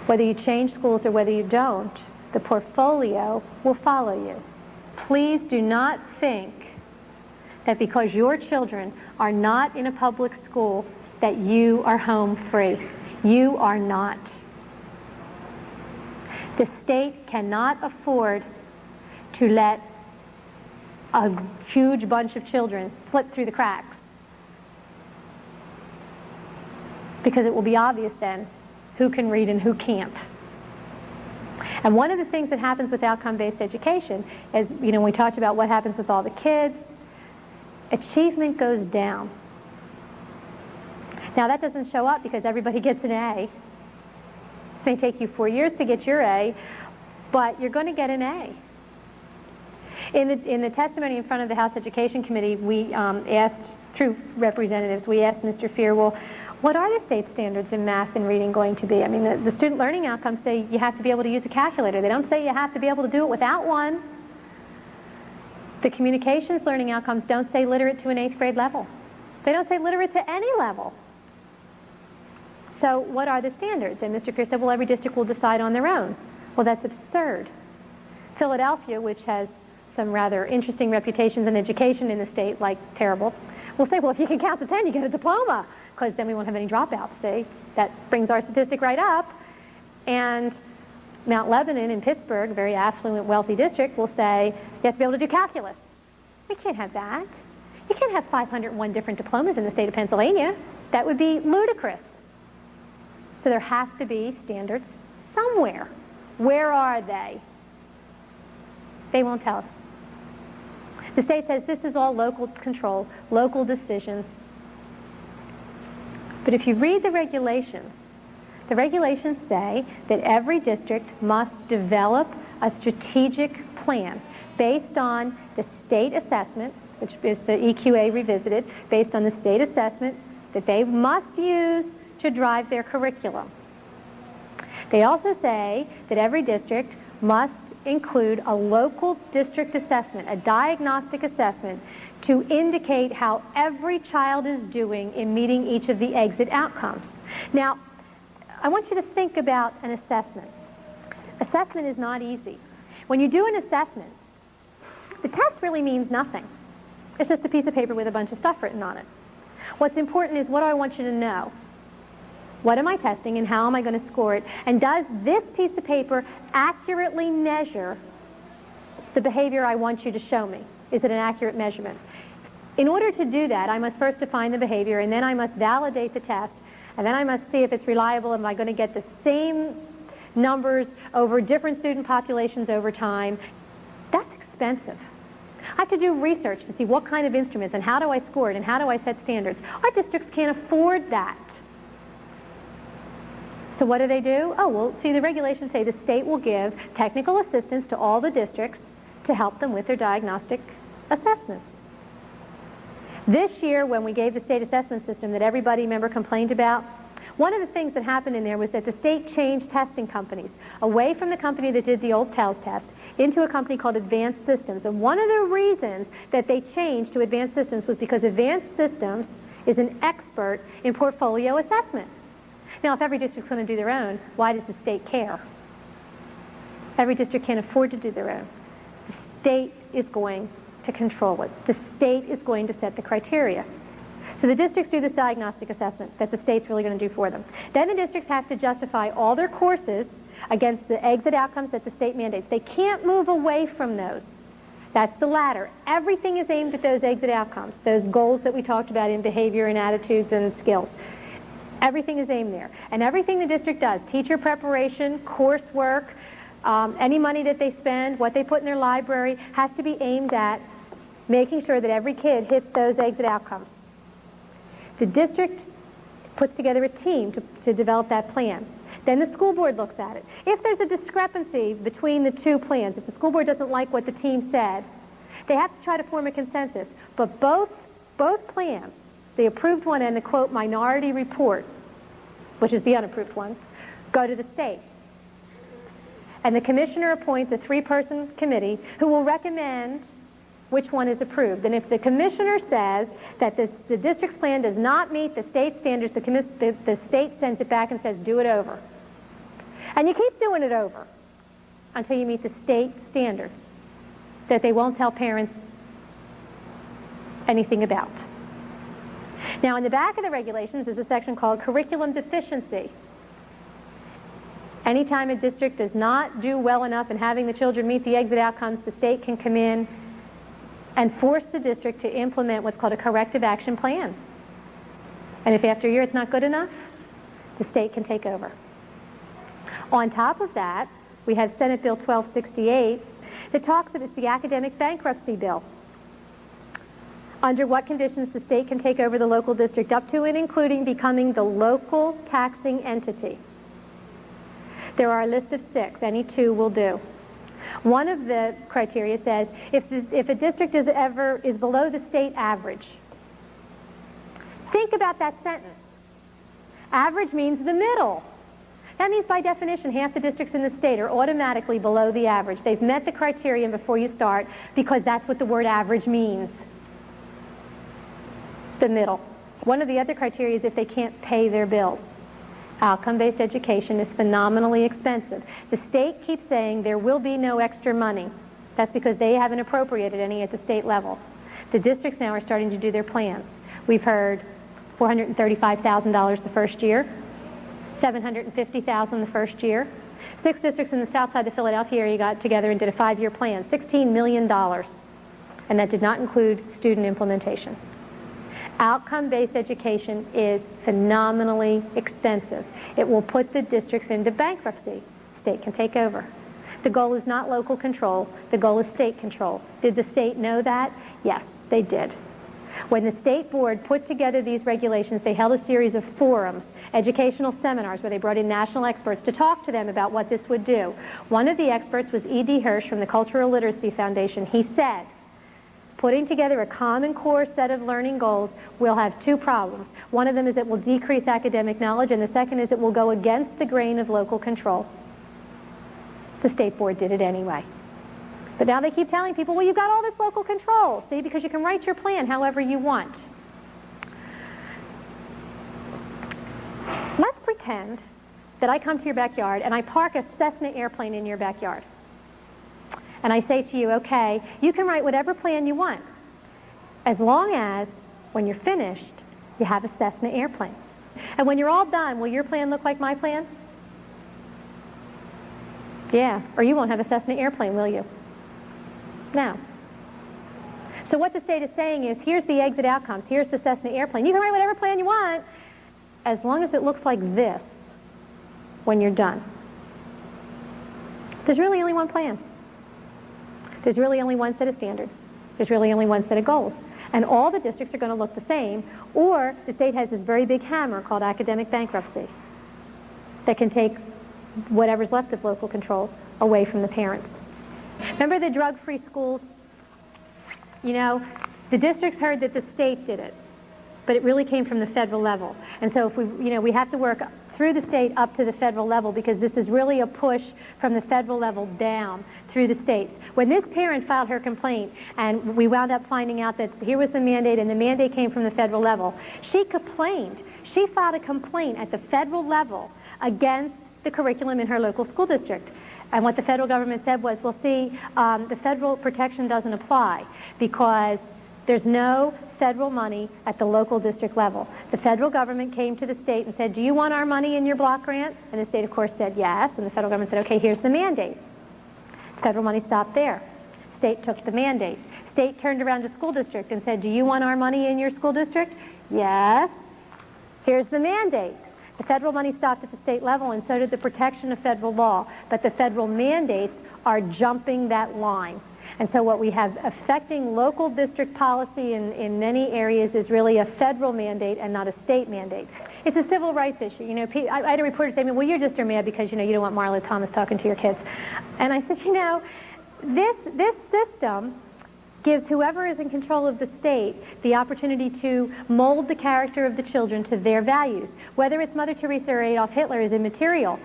whether you change schools or whether you don't, the portfolio will follow you. Please do not think that because your children are not in a public school that you are home free. You are not. The state cannot afford to let a huge bunch of children slip through the cracks, because it will be obvious then who can read and who can't. And one of the things that happens with outcome-based education is, we talked about what happens with all the kids. Achievement goes down. Now that doesn't show up because everybody gets an A. It may take you 4 years to get your A, but you're going to get an A. In the testimony in front of the House Education Committee, we asked, through representatives, we asked Mr. Fear, well, what are the state standards in math and reading going to be? I mean, the student learning outcomes say you have to be able to use a calculator. They don't say you have to be able to do it without one. The communications learning outcomes don't say literate to an 8th grade level. They don't say literate to any level. So what are the standards? And Mr. Fear said, well, every district will decide on their own. Well, that's absurd. Philadelphia, which has some rather interesting reputations in education in the state, like terrible, will say, well, if you can count to 10, you get a diploma, because then we won't have any dropouts, see? That brings our statistic right up. And Mount Lebanon in Pittsburgh, a very affluent, wealthy district, will say, you have to be able to do calculus. We can't have that. You can't have 501 different diplomas in the state of Pennsylvania. That would be ludicrous. So there has to be standards somewhere. Where are they? They won't tell us. The state says this is all local control, local decisions. But if you read the regulations say that every district must develop a strategic plan based on the state assessment, which is the EQA revisited, based on the state assessment that they must use to drive their curriculum. They also say that every district must include a local district assessment, a diagnostic assessment, to indicate how every child is doing in meeting each of the exit outcomes. Now, I want you to think about an assessment. Assessment is not easy. When you do an assessment, the test really means nothing. It's just a piece of paper with a bunch of stuff written on it. What's important is, what do I want you to know? What am I testing and how am I going to score it? And does this piece of paper accurately measure the behavior I want you to show me? Is it an accurate measurement? In order to do that, I must first define the behavior, and then I must validate the test, and then I must see if it's reliable. Am I going to get the same numbers over different student populations over time? That's expensive. I have to do research to see what kind of instruments and how do I score it and how do I set standards. Our districts can't afford that. So what do? Oh, well, see, the regulations say the state will give technical assistance to all the districts to help them with their diagnostic assessments. This year, when we gave the state assessment system that everybody, remember, complained about, one of the things that happened in there was that the state changed testing companies away from the company that did the old TELS test into a company called Advanced Systems. And one of the reasons that they changed to Advanced Systems was because Advanced Systems is an expert in portfolio assessment. Now, if every district's going to do their own, why does the state care? Every district can't afford to do their own. The state is going to control it. The state is going to set the criteria. So the districts do this diagnostic assessment that the state's really going to do for them. Then the districts have to justify all their courses against the exit outcomes that the state mandates. They can't move away from those. That's the ladder. Everything is aimed at those exit outcomes, those goals that we talked about in behavior and attitudes and skills. Everything is aimed there. And everything the district does, teacher preparation, coursework, any money that they spend, what they put in their library, has to be aimed at making sure that every kid hits those exit outcomes. The district puts together a team to develop that plan. Then the school board looks at it. If there's a discrepancy between the two plans, if the school board doesn't like what the team said, They have to try to form a consensus. But both plans, the approved one and the, quote, minority report, which is the unapproved one, go to the state. And the commissioner appoints a 3-person committee who will recommend which one is approved. And if the commissioner says that the district's plan does not meet the state standards, the state sends it back and says, do it over. And you keep doing it over until you meet the state standards that they won't tell parents anything about. Now, in the back of the regulations is a section called curriculum deficiency. Anytime a district does not do well enough in having the children meet the exit outcomes, the state can come in and force the district to implement what's called a corrective action plan. And if after a year it's not good enough, the state can take over. On top of that, we have Senate Bill 1268 that talks about the academic bankruptcy bill. Under what conditions the state can take over the local district, up to and including becoming the local taxing entity. There are a list of 6. Any 2 will do. One of the criteria says if a district is below the state average. Think about that sentence. Average means the middle. That means by definition half the districts in the state are automatically below the average. They've met the criterion before you start because that's what the word average means. The middle. One of the other criteria is if they can't pay their bills. Outcome-based education is phenomenally expensive. The state keeps saying there will be no extra money. That's because they haven't appropriated any at the state level. The districts now are starting to do their plans. We've heard $435,000 the first year, $750,000 the first year. 6 districts in the south side of the Philadelphia area got together and did a 5-year plan, $16 million. And that did not include student implementation. Outcome-based education is phenomenally expensive. It will put the districts into bankruptcy. State can take over. The goal is not local control. The goal is state control. Did the state know that? Yes, they did. When the state board put together these regulations, they held a series of forums, educational seminars, where they brought in national experts to talk to them about what this would do. One of the experts was E.D. Hirsch from the Cultural Literacy Foundation. He said, putting together a common core set of learning goals will have 2 problems. One of them is it will decrease academic knowledge, and the second is it will go against the grain of local control. The state board did it anyway. But now they keep telling people, well, you've got all this local control, see, because you can write your plan however you want. Let's pretend that I come to your backyard and I park a Cessna airplane in your backyard. And I say to you, okay, you can write whatever plan you want, as long as, when you're finished, you have a Cessna airplane. And when you're all done, will your plan look like my plan? Yeah, or you won't have a Cessna airplane, will you? No. So what the state is saying is, here's the exit outcomes, here's the Cessna airplane. You can write whatever plan you want, as long as it looks like this when you're done. There's really only one plan. There's really only one set of standards. There's really only one set of goals. And all the districts are going to look the same, or the state has this very big hammer called academic bankruptcy that can take whatever's left of local control away from the parents. Remember the drug-free schools? You know, the districts heard that the state did it, but it really came from the federal level. And so if we have to work through the state up to the federal level, because this is really a push from the federal level down through the states. When this parent filed her complaint and we wound up finding out that here was the mandate and the mandate came from the federal level, she complained. She filed a complaint at the federal level against the curriculum in her local school district. And what the federal government said was, well, see, the federal protection doesn't apply because there's no federal money at the local district level. The federal government came to the state and said, do you want our money in your block grant? And the state, of course, said yes. And the federal government said, okay, here's the mandate. Federal money stopped there. State took the mandate. State turned around to school district and said, do you want our money in your school district? Yes. Here's the mandate. The federal money stopped at the state level, and so did the protection of federal law. But the federal mandates are jumping that line. And so what we have affecting local district policy in many areas is really a federal mandate and not a state mandate. It's a civil rights issue. You know, I had a reporter say to me, well, you're just mad because, you know, you don't want Marla Thomas talking to your kids. And I said, you know, this system gives whoever is in control of the state the opportunity to mold the character of the children to their values. Whether it's Mother Teresa or Adolf Hitler is immaterial.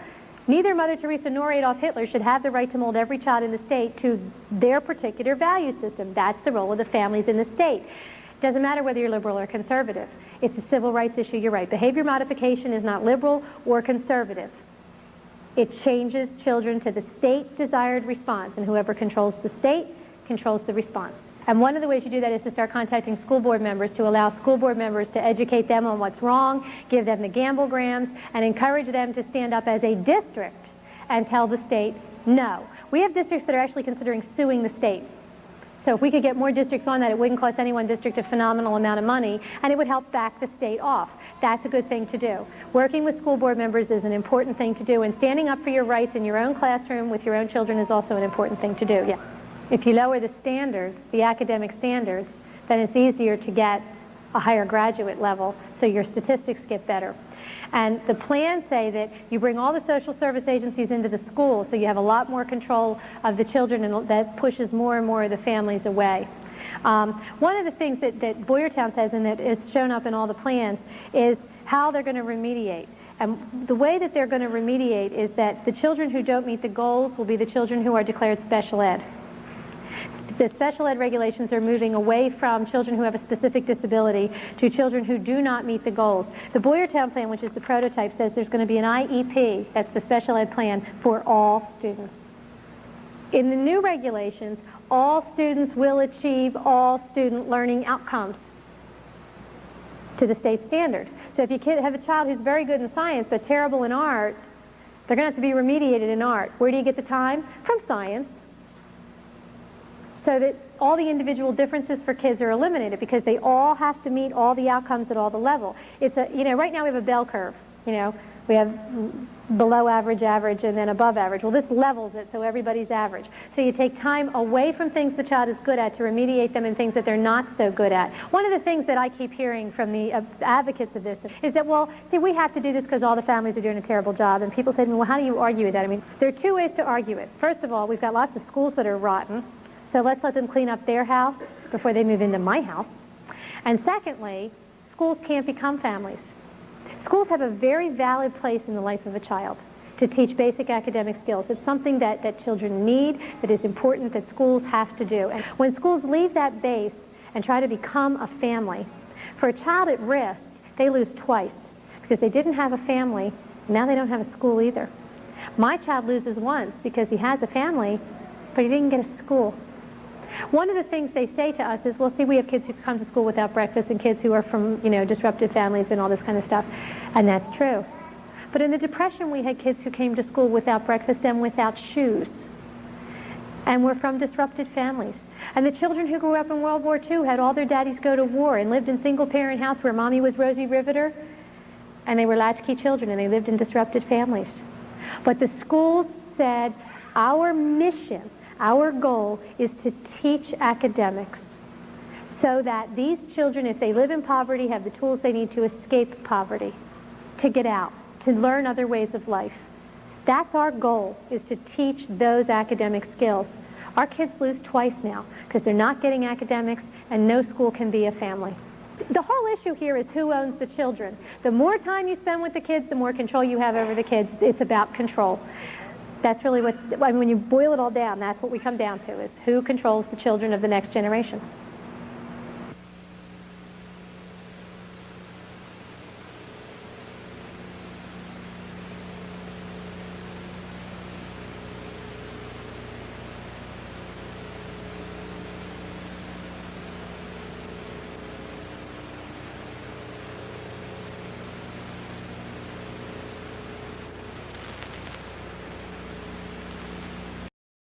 Neither Mother Teresa nor Adolf Hitler should have the right to mold every child in the state to their particular value system. That's the role of the families in the state. It doesn't matter whether you're liberal or conservative. It's a civil rights issue, you're right. Behavior modification is not liberal or conservative. It changes children to the state's desired response, and whoever controls the state controls the response. And one of the ways you do that is to start contacting school board members, to allow school board members to educate them on what's wrong, give them the Gamblegrams, and encourage them to stand up as a district and tell the state no. We have districts that are actually considering suing the state. So if we could get more districts on that, it wouldn't cost any one district a phenomenal amount of money, and it would help back the state off. That's a good thing to do. Working with school board members is an important thing to do, and standing up for your rights in your own classroom with your own children is also an important thing to do. Yeah. If you lower the standards, the academic standards, then it's easier to get a higher graduate level, so your statistics get better. And the plans say that you bring all the social service agencies into the school, so you have a lot more control of the children, and that pushes more and more of the families away. One of the things that Boyertown says, and that is shown up in all the plans, is how they're going to remediate. And the way that they're going to remediate is that the children who don't meet the goals will be the children who are declared special ed. The special ed regulations are moving away from children who have a specific disability to children who do not meet the goals. The Boyertown plan, which is the prototype, says there's going to be an IEP, that's the special ed plan, for all students. In the new regulations, all students will achieve all student learning outcomes to the state standard. So if you have a child who's very good in science but terrible in art, they're going to have to be remediated in art. Where do you get the time? From science. So that all the individual differences for kids are eliminated, because they all have to meet all the outcomes at all the level. It's a, right now we have a bell curve. We have below average, average, and then above average. Well, this levels it so everybody's average. So you take time away from things the child is good at to remediate them in things that they're not so good at. One of the things that I keep hearing from the advocates of this is that, well, see, we have to do this because all the families are doing a terrible job. And people say to me, well, how do you argue with that? I mean, there are two ways to argue it. First of all, we've got lots of schools that are rotten. So let's let them clean up their house before they move into my house. And secondly, schools can't become families. Schools have a very valid place in the life of a child to teach basic academic skills. It's something that children need, that is important, that schools have to do. And when schools leave that base and try to become a family, for a child at risk, they lose twice, because they didn't have a family, now they don't have a school either. My child loses once because he has a family, but he didn't get a school. One of the things they say to us is, well, see, we have kids who come to school without breakfast and kids who are from, disrupted families and all this kind of stuff. And that's true. But in the Depression, we had kids who came to school without breakfast and without shoes. And were from disrupted families. And the children who grew up in World War II had all their daddies go to war and lived in single-parent house where mommy was Rosie Riveter. And they were latchkey children, and they lived in disrupted families. But the schools said, our mission, our goal is to teach academics so that these children, if they live in poverty, have the tools they need to escape poverty, to get out, to learn other ways of life. That's our goal, is to teach those academic skills. Our kids lose twice now because they're not getting academics, and no school can be a family. The whole issue here is who owns the children. The more time you spend with the kids, the more control you have over the kids. It's about control. That's really when you boil it all down, that's what we come down to, is who controls the children of the next generation.